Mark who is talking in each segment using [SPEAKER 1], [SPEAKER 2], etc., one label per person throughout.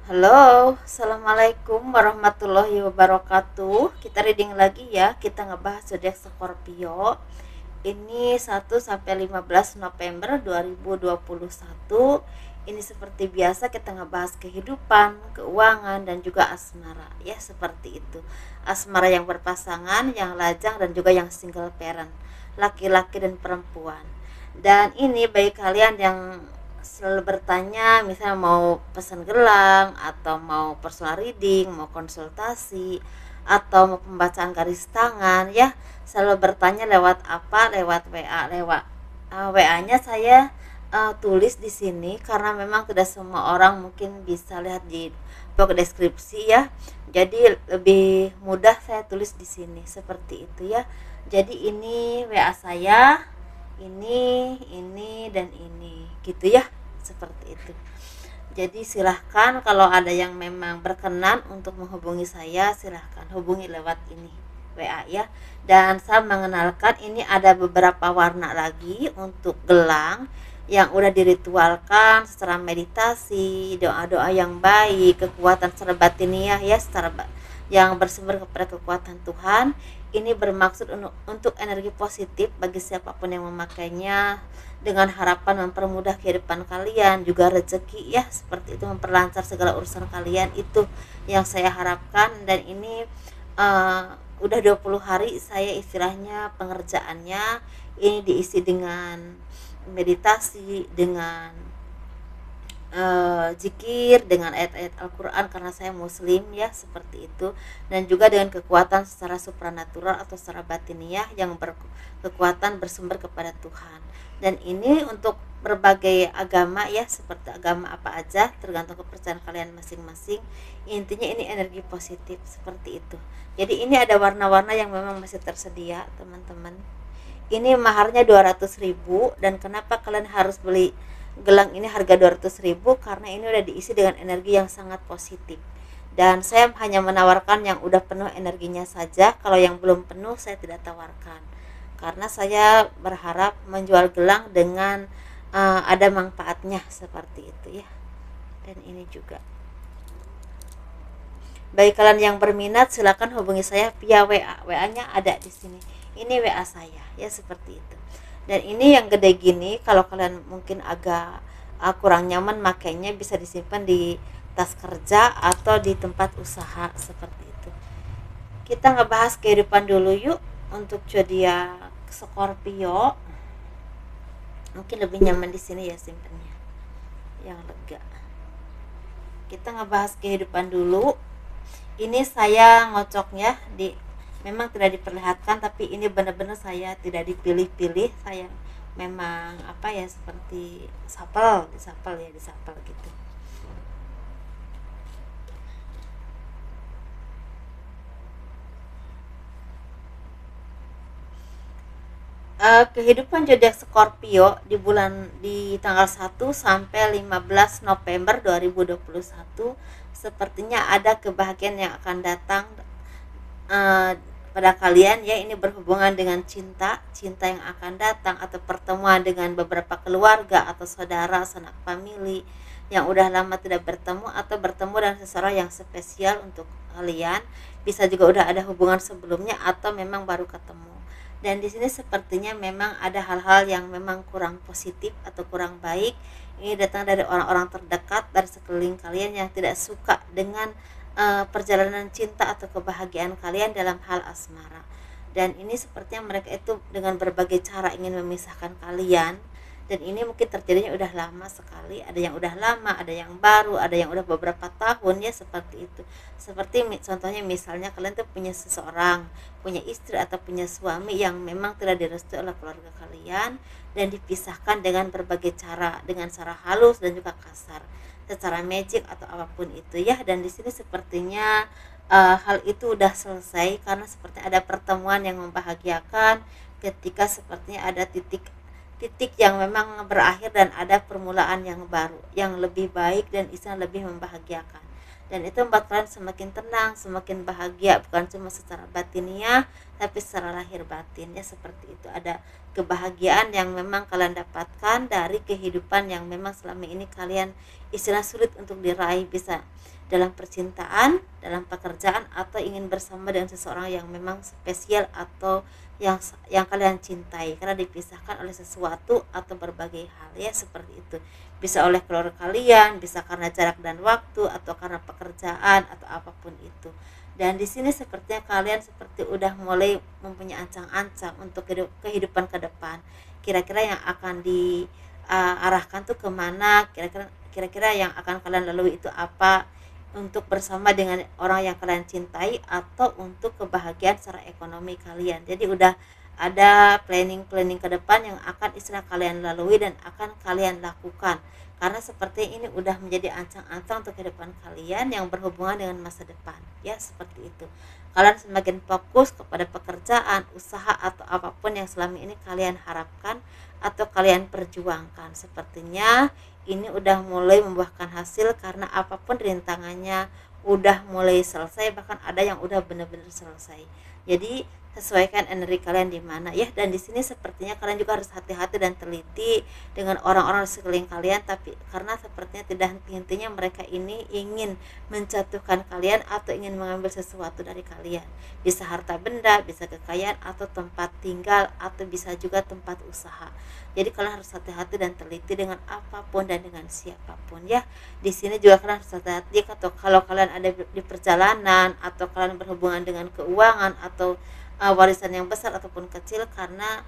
[SPEAKER 1] Halo, assalamualaikum warahmatullahi wabarakatuh. Kita reading lagi ya. Kita ngebahas zodiak Scorpio. Ini 1 sampai 15 November 2021. Ini seperti biasa kita ngebahas kehidupan, keuangan dan juga asmara ya, seperti itu. Asmara yang berpasangan, yang lajang dan juga yang single parent, laki-laki dan perempuan. Dan ini bagi kalian yang selalu bertanya, misalnya mau pesan gelang atau mau personal reading, mau konsultasi atau mau pembacaan garis tangan ya, selalu bertanya lewat apa? Lewat WA. Lewat WA-nya saya tulis di sini karena memang tidak semua orang mungkin bisa lihat di blog deskripsi ya. Jadi lebih mudah saya tulis di sini seperti itu ya. Jadi ini WA saya, ini dan ini gitu ya, seperti itu. Jadi silahkan kalau ada yang memang berkenan untuk menghubungi saya, silahkan hubungi lewat ini WA ya. Dan saya mengenalkan ini ada beberapa warna lagi untuk gelang yang udah diritualkan secara meditasi, doa-doa yang baik, kekuatan secara batiniah ya, secara yang bersumber kepada kekuatan Tuhan. Ini bermaksud untuk energi positif bagi siapapun yang memakainya, dengan harapan mempermudah kehidupan kalian, juga rezeki ya, seperti itu, memperlancar segala urusan kalian, itu yang saya harapkan. Dan ini udah 20 hari saya istilahnya pengerjaannya ini diisi dengan meditasi, dengan zikir, dengan ayat-ayat Al-Quran karena saya muslim ya, seperti itu. Dan juga dengan kekuatan secara supranatural atau secara batiniah yang berkekuatan bersumber kepada Tuhan. Dan ini untuk berbagai agama ya, seperti agama apa aja tergantung kepercayaan kalian masing-masing. Intinya ini energi positif seperti itu. Jadi ini ada warna-warna yang memang masih tersedia teman-teman. Ini maharnya 200.000. Dan kenapa kalian harus beli gelang ini harga 200.000? Karena ini udah diisi dengan energi yang sangat positif. Dan saya hanya menawarkan yang udah penuh energinya saja. Kalau yang belum penuh saya tidak tawarkan. Karena saya berharap menjual gelang dengan ada manfaatnya seperti itu ya. Dan ini juga bagi kalian yang berminat silakan hubungi saya via WA. WA-nya ada di sini. Ini WA saya ya, seperti itu. Dan ini yang gede gini, kalau kalian mungkin agak kurang nyaman makainya, bisa disimpan di tas kerja atau di tempat usaha seperti itu. Kita ngebahas kehidupan dulu yuk. Untuk zodiak Scorpio mungkin lebih nyaman di sini ya simpennya, yang lega. Kita ngebahas kehidupan dulu. Ini saya ngocoknya memang tidak diperlihatkan, tapi ini benar-benar saya tidak dipilih-pilih. Saya memang apa ya, seperti disapel gitu. Kehidupan zodiak Scorpio di tanggal 1 sampai 15 November 2021, sepertinya ada kebahagiaan yang akan datang pada kalian ya. Ini berhubungan dengan cinta yang akan datang, atau pertemuan dengan beberapa keluarga atau saudara sanak famili yang udah lama tidak bertemu, atau bertemu dengan seseorang yang spesial untuk kalian. Bisa juga udah ada hubungan sebelumnya atau memang baru ketemu. Dan di sini sepertinya memang ada hal-hal yang memang kurang positif atau kurang baik. Ini datang dari orang-orang terdekat, dari sekeliling kalian yang tidak suka dengan perjalanan cinta atau kebahagiaan kalian dalam hal asmara. Dan ini sepertinya mereka itu dengan berbagai cara ingin memisahkan kalian. Dan ini mungkin terjadinya udah lama sekali. Ada yang udah lama, ada yang baru, ada yang udah beberapa tahun ya, seperti itu. Seperti contohnya misalnya kalian tuh punya seseorang, punya istri atau punya suami yang memang tidak direstui oleh keluarga kalian, dan dipisahkan dengan berbagai cara, dengan cara halus dan juga kasar, secara magic atau apapun itu ya. Dan di sini sepertinya hal itu udah selesai, karena seperti ada pertemuan yang membahagiakan, ketika sepertinya ada titik yang memang berakhir dan ada permulaan yang baru, yang lebih baik dan istilah lebih membahagiakan. Dan itu membuat kalian semakin tenang, semakin bahagia, bukan cuma secara batiniah tapi secara lahir batin ya, seperti itu. Ada kebahagiaan yang memang kalian dapatkan dari kehidupan yang memang selama ini kalian istilah sulit untuk diraih, bisa dalam percintaan, dalam pekerjaan, atau ingin bersama dengan seseorang yang memang spesial atau yang kalian cintai karena dipisahkan oleh sesuatu atau berbagai hal, ya seperti itu. Bisa oleh keluarga kalian, bisa karena jarak dan waktu, atau karena pekerjaan, atau apapun itu. Dan di sini sepertinya kalian seperti udah mulai mempunyai ancang-ancang untuk kehidupan ke depan. Kira-kira yang akan diarahkan tuh kemana? Kira-kira yang akan kalian lalui itu apa? Untuk bersama dengan orang yang kalian cintai atau untuk kebahagiaan secara ekonomi kalian. Jadi udah ada planning ke depan yang akan istilah kalian lalui dan akan kalian lakukan, karena seperti ini udah menjadi ancang-ancang untuk kehidupan kalian yang berhubungan dengan masa depan, ya seperti itu. Kalian semakin fokus kepada pekerjaan, usaha, atau apapun yang selama ini kalian harapkan atau kalian perjuangkan. Sepertinya ini udah mulai membuahkan hasil karena apapun rintangannya udah mulai selesai, bahkan ada yang udah benar-benar selesai. Jadi sesuaikan energi kalian di mana, ya. Dan di sini sepertinya kalian juga harus hati-hati dan teliti dengan orang-orang di sekeliling kalian, tapi karena sepertinya tidak henti-hentinya mereka ini ingin menjatuhkan kalian atau ingin mengambil sesuatu dari kalian. Bisa harta benda, bisa kekayaan, atau tempat tinggal, atau bisa juga tempat usaha. Jadi kalian harus hati-hati dan teliti dengan apapun dan dengan siapapun, ya. Di sini juga kalian harus hati-hati atau kalau kalian ada di perjalanan atau kalian berhubungan dengan keuangan atau warisan yang besar ataupun kecil, karena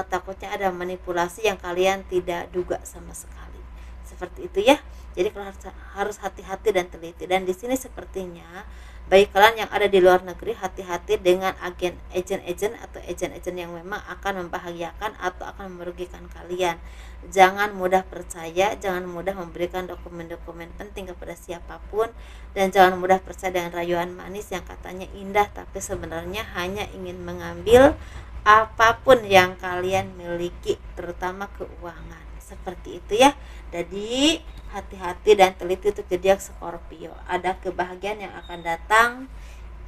[SPEAKER 1] takutnya ada manipulasi yang kalian tidak duga sama sekali. Seperti itu, ya. Jadi kalian harus hati-hati dan teliti. Dan di sini sepertinya bagi kalian yang ada di luar negeri, hati-hati dengan agen-agen atau agen-agen yang memang akan membahagiakan atau akan merugikan kalian. Jangan mudah percaya, jangan mudah memberikan dokumen-dokumen penting kepada siapapun, dan jangan mudah percaya dengan rayuan manis yang katanya indah tapi sebenarnya hanya ingin mengambil apapun yang kalian miliki, terutama keuangan. Seperti itu, ya. Jadi hati-hati dan teliti untuk zodiak Scorpio. Ada kebahagiaan yang akan datang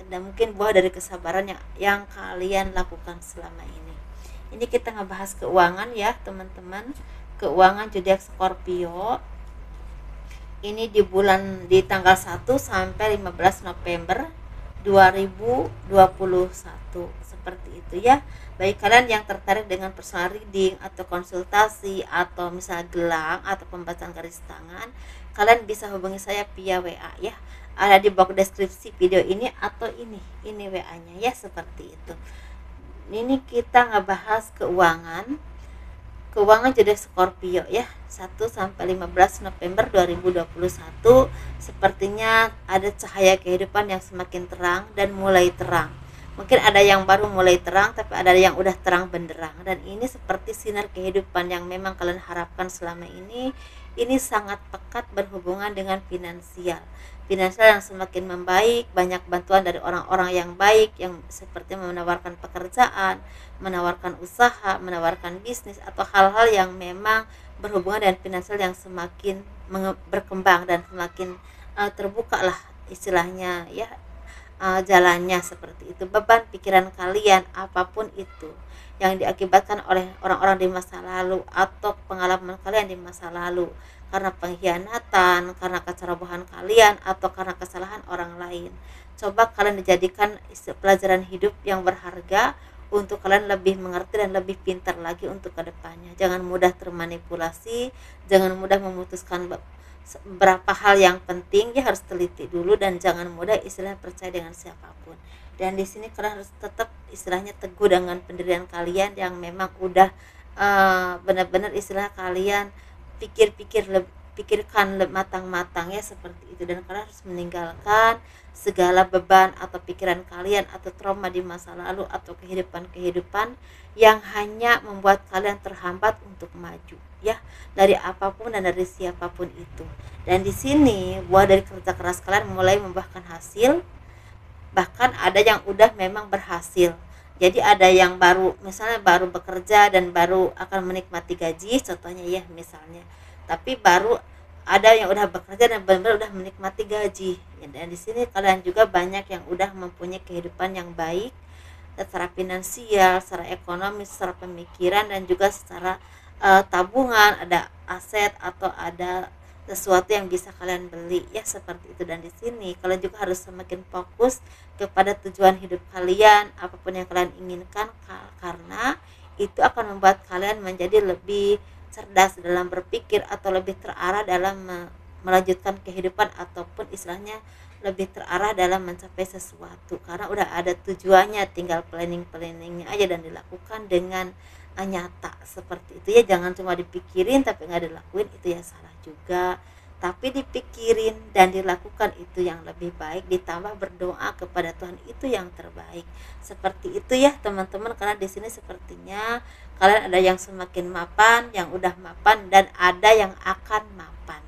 [SPEAKER 1] dan mungkin buah dari kesabaran yang kalian lakukan selama ini. Ini kita ngebahas keuangan, ya teman-teman. Keuangan zodiak Scorpio ini di tanggal 1 sampai 15 November 2021. Seperti itu, ya. Bagi kalian yang tertarik dengan personal reading atau konsultasi atau misalnya gelang atau pembacaan garis tangan, kalian bisa hubungi saya via WA, ya. Ada di box deskripsi video ini atau ini WA-nya, ya, seperti itu. Ini kita ngebahas keuangan zodiak Scorpio, ya, 1 sampai 15 November 2021. Sepertinya ada cahaya kehidupan yang semakin terang dan mulai terang. Mungkin ada yang baru mulai terang, tapi ada yang udah terang benderang. Dan ini seperti sinar kehidupan yang memang kalian harapkan selama ini. Ini sangat pekat berhubungan dengan finansial yang semakin membaik, banyak bantuan dari orang-orang yang baik yang seperti menawarkan pekerjaan, menawarkan usaha, menawarkan bisnis, atau hal-hal yang memang berhubungan dengan finansial yang semakin berkembang dan semakin terbuka lah istilahnya, ya. Jalannya seperti itu. Beban pikiran kalian apapun itu yang diakibatkan oleh orang-orang di masa lalu atau pengalaman kalian di masa lalu, karena pengkhianatan, karena kecerobohan kalian, atau karena kesalahan orang lain, coba kalian dijadikan pelajaran hidup yang berharga untuk kalian lebih mengerti dan lebih pintar lagi untuk kedepannya. Jangan mudah termanipulasi, jangan mudah memutuskan beberapa hal yang penting, ya harus teliti dulu, dan jangan mudah istilahnya percaya dengan siapapun. Dan di sini kalian harus tetap istilahnya teguh dengan pendirian kalian yang memang udah benar-benar istilah kalian pikirkan matang-matang, ya seperti itu. Dan kalian harus meninggalkan segala beban atau pikiran kalian atau trauma di masa lalu atau kehidupan yang hanya membuat kalian terhambat untuk maju, ya, dari apapun dan dari siapapun itu. Dan di sini buah dari kerja keras kalian mulai membuahkan hasil, bahkan ada yang udah memang berhasil. Jadi ada yang misalnya baru bekerja dan baru akan menikmati gaji, contohnya, ya misalnya, tapi baru ada yang udah bekerja dan benar-benar udah menikmati gaji. Dan di sini kalian juga banyak yang udah mempunyai kehidupan yang baik, secara finansial, secara ekonomi, secara pemikiran, dan juga secara tabungan, ada aset atau ada sesuatu yang bisa kalian beli ya, seperti itu. Dan di sini kalian juga harus semakin fokus kepada tujuan hidup kalian, apapun yang kalian inginkan, karena itu akan membuat kalian menjadi lebih cerdas dalam berpikir atau lebih terarah dalam melanjutkan kehidupan, ataupun istilahnya lebih terarah dalam mencapai sesuatu, karena udah ada tujuannya, tinggal planningnya aja dan dilakukan dengan nyata, seperti itu ya. Jangan cuma dipikirin tapi nggak dilakuin, itu ya salah juga. Tapi dipikirin dan dilakukan itu yang lebih baik, ditambah berdoa kepada Tuhan, itu yang terbaik. Seperti itu ya teman-teman, karena di sini sepertinya kalian ada yang semakin mapan, yang udah mapan, dan ada yang akan mapan.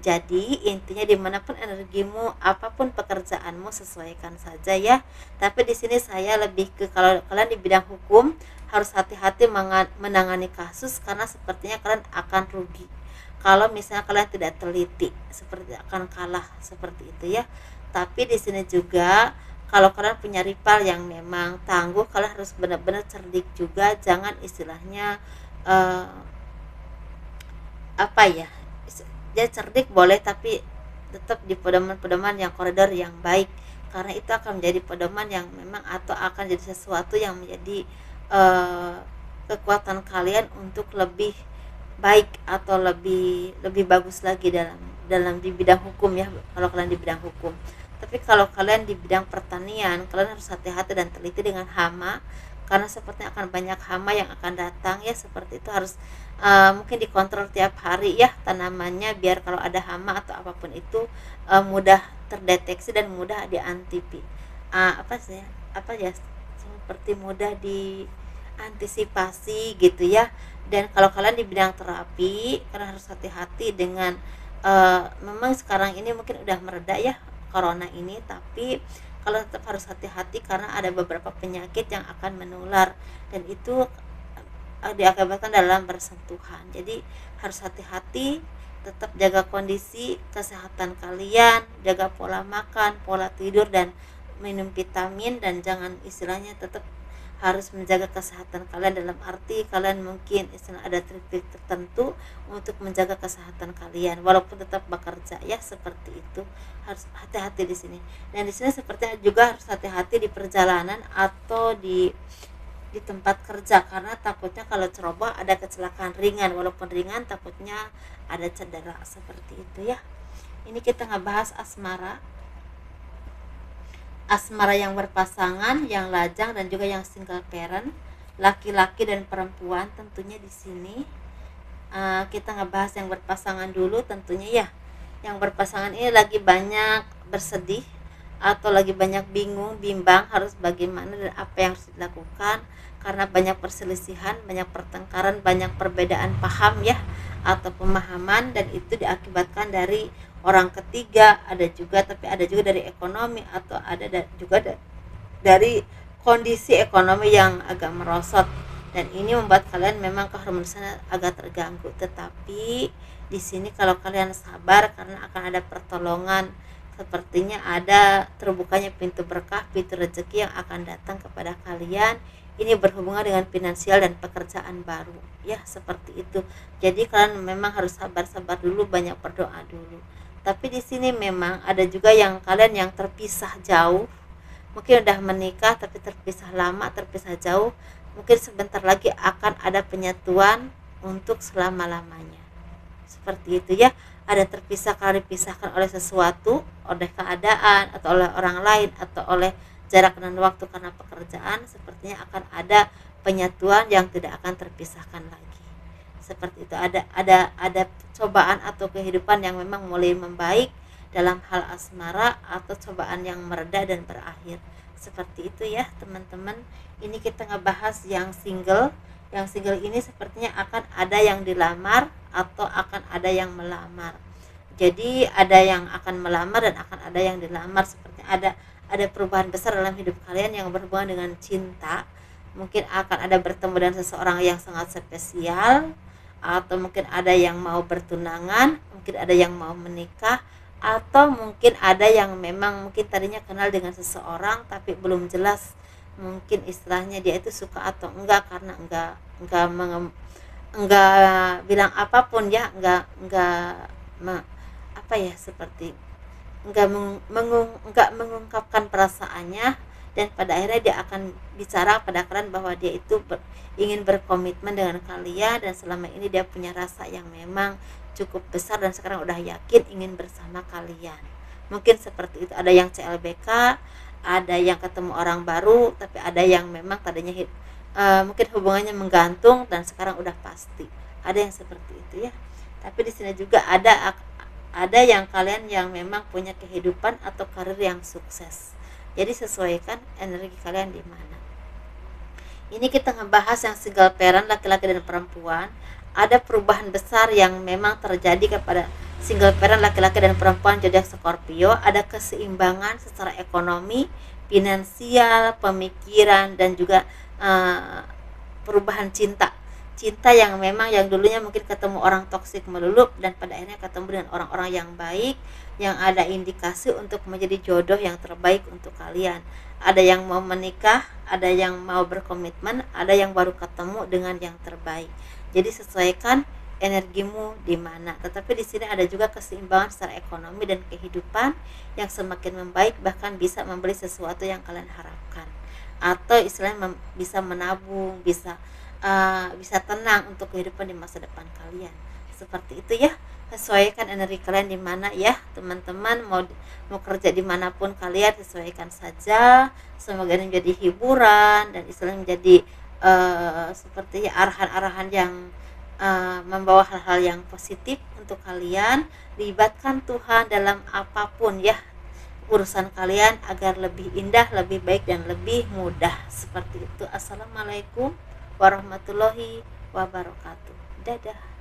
[SPEAKER 1] Jadi intinya dimanapun energimu, apapun pekerjaanmu, sesuaikan saja ya. Tapi di sini saya lebih ke, kalau kalian di bidang hukum harus hati-hati menangani kasus, karena sepertinya kalian akan rugi kalau misalnya kalian tidak teliti, seperti akan kalah, seperti itu ya. Tapi di sini juga kalau kalian punya rival yang memang tangguh, kalian harus benar-benar cerdik juga, jangan istilahnya apa ya, dia cerdik boleh, tapi tetap di pedoman-pedoman yang koridor yang baik, karena itu akan menjadi pedoman yang memang atau akan jadi sesuatu yang menjadi kekuatan kalian untuk lebih baik atau lebih bagus lagi dalam di bidang hukum ya, kalau kalian di bidang hukum. Tapi kalau kalian di bidang pertanian, kalian harus hati-hati dan teliti dengan hama, karena sepertinya akan banyak hama yang akan datang ya, seperti itu. Harus mungkin dikontrol tiap hari ya tanamannya, biar kalau ada hama atau apapun itu mudah terdeteksi dan mudah diantipi, apa ya, seperti mudah diantisipasi gitu ya. Dan kalau kalian di bidang terapi, kalian harus hati-hati dengan memang sekarang ini mungkin udah mereda ya corona ini, tapi kalian tetap harus hati-hati karena ada beberapa penyakit yang akan menular, dan itu diakibatkan dalam bersentuhan. Jadi harus hati-hati, tetap jaga kondisi kesehatan kalian, jaga pola makan, pola tidur, dan minum vitamin, dan jangan istilahnya tetap harus menjaga kesehatan kalian, dalam arti kalian mungkin istilah ada trik-trik tertentu untuk menjaga kesehatan kalian walaupun tetap bekerja ya, seperti itu. Harus hati-hati di sini. Dan di sini sepertinya juga harus hati-hati di perjalanan atau di tempat kerja, karena takutnya kalau ceroboh ada kecelakaan ringan, walaupun ringan takutnya ada cedera, seperti itu ya. Ini kita ngebahas asmara yang berpasangan, yang lajang, dan juga yang single parent, laki-laki dan perempuan tentunya. Di sini kita ngebahas yang berpasangan dulu tentunya ya. Yang berpasangan ini lagi banyak bersedih atau lagi banyak bingung, bimbang harus bagaimana dan apa yang harus dilakukan, karena banyak perselisihan, banyak pertengkaran, banyak perbedaan paham ya atau pemahaman, dan itu diakibatkan dari orang ketiga, ada juga dari ekonomi, atau ada juga dari kondisi ekonomi yang agak merosot, dan ini membuat kalian memang keharmonisannya agak terganggu. Tetapi di sini kalau kalian sabar, karena akan ada pertolongan, sepertinya ada terbukanya pintu berkah, pintu rezeki yang akan datang kepada kalian. Ini berhubungan dengan finansial dan pekerjaan baru ya, seperti itu. Jadi kalian memang harus sabar-sabar dulu, banyak berdoa dulu. Tapi di sini memang ada juga yang kalian yang terpisah jauh, mungkin udah menikah tapi terpisah lama, terpisah jauh, mungkin sebentar lagi akan ada penyatuan untuk selama-lamanya, seperti itu ya. Ada terpisah karena dipisahkan oleh sesuatu, oleh keadaan, atau oleh orang lain, atau oleh jarak dan waktu karena pekerjaan, sepertinya akan ada penyatuan yang tidak akan terpisahkan lagi, seperti itu. Ada cobaan atau kehidupan yang memang mulai membaik dalam hal asmara, atau cobaan yang mereda dan berakhir, seperti itu ya teman-teman. Ini kita ngebahas yang single. Yang single ini sepertinya akan ada yang dilamar atau akan ada yang melamar. Jadi ada yang akan melamar dan akan ada yang dilamar, sepertinya ada perubahan besar dalam hidup kalian yang berhubungan dengan cinta. Mungkin akan ada bertemu dengan seseorang yang sangat spesial, atau mungkin ada yang mau bertunangan, mungkin ada yang mau menikah, atau mungkin ada yang memang mungkin tadinya kenal dengan seseorang tapi belum jelas mungkin istilahnya dia itu suka atau enggak, karena enggak bilang apapun ya, apa ya, seperti enggak mengungkapkan perasaannya, dan pada akhirnya dia akan bicara pada kalian bahwa dia itu ingin berkomitmen dengan kalian, dan selama ini dia punya rasa yang memang cukup besar dan sekarang udah yakin ingin bersama kalian. Mungkin seperti itu. Ada yang CLBK, ada yang ketemu orang baru, tapi ada yang memang tadinya mungkin hubungannya menggantung dan sekarang udah pasti. Ada yang seperti itu ya. Tapi di sini juga ada yang kalian yang memang punya kehidupan atau karir yang sukses. Jadi sesuaikan energi kalian di mana. Ini kita ngebahas yang single parent, laki-laki dan perempuan. Ada perubahan besar yang memang terjadi kepada single parent, laki-laki dan perempuan zodiak Scorpio. Ada keseimbangan secara ekonomi, finansial, pemikiran, dan juga perubahan cinta yang memang yang dulunya mungkin ketemu orang toksik melulu, dan pada akhirnya ketemu dengan orang-orang yang baik, yang ada indikasi untuk menjadi jodoh yang terbaik untuk kalian. Ada yang mau menikah, ada yang mau berkomitmen, ada yang baru ketemu dengan yang terbaik. Jadi sesuaikan energimu di mana. Tetapi di sini ada juga keseimbangan secara ekonomi dan kehidupan yang semakin membaik, bahkan bisa membeli sesuatu yang kalian harapkan, atau istilahnya bisa menabung, bisa tenang untuk kehidupan di masa depan kalian. Seperti itu ya. Sesuaikan energi kalian di mana ya teman-teman. Mau kerja dimanapun kalian, sesuaikan saja. Semoga ini menjadi hiburan dan istilahnya menjadi seperti arahan-arahan yang membawa hal-hal yang positif untuk kalian. Libatkan Tuhan dalam apapun ya urusan kalian agar lebih indah, lebih baik, dan lebih mudah. Seperti itu. Assalamualaikum warahmatullahi wabarakatuh. Dadah.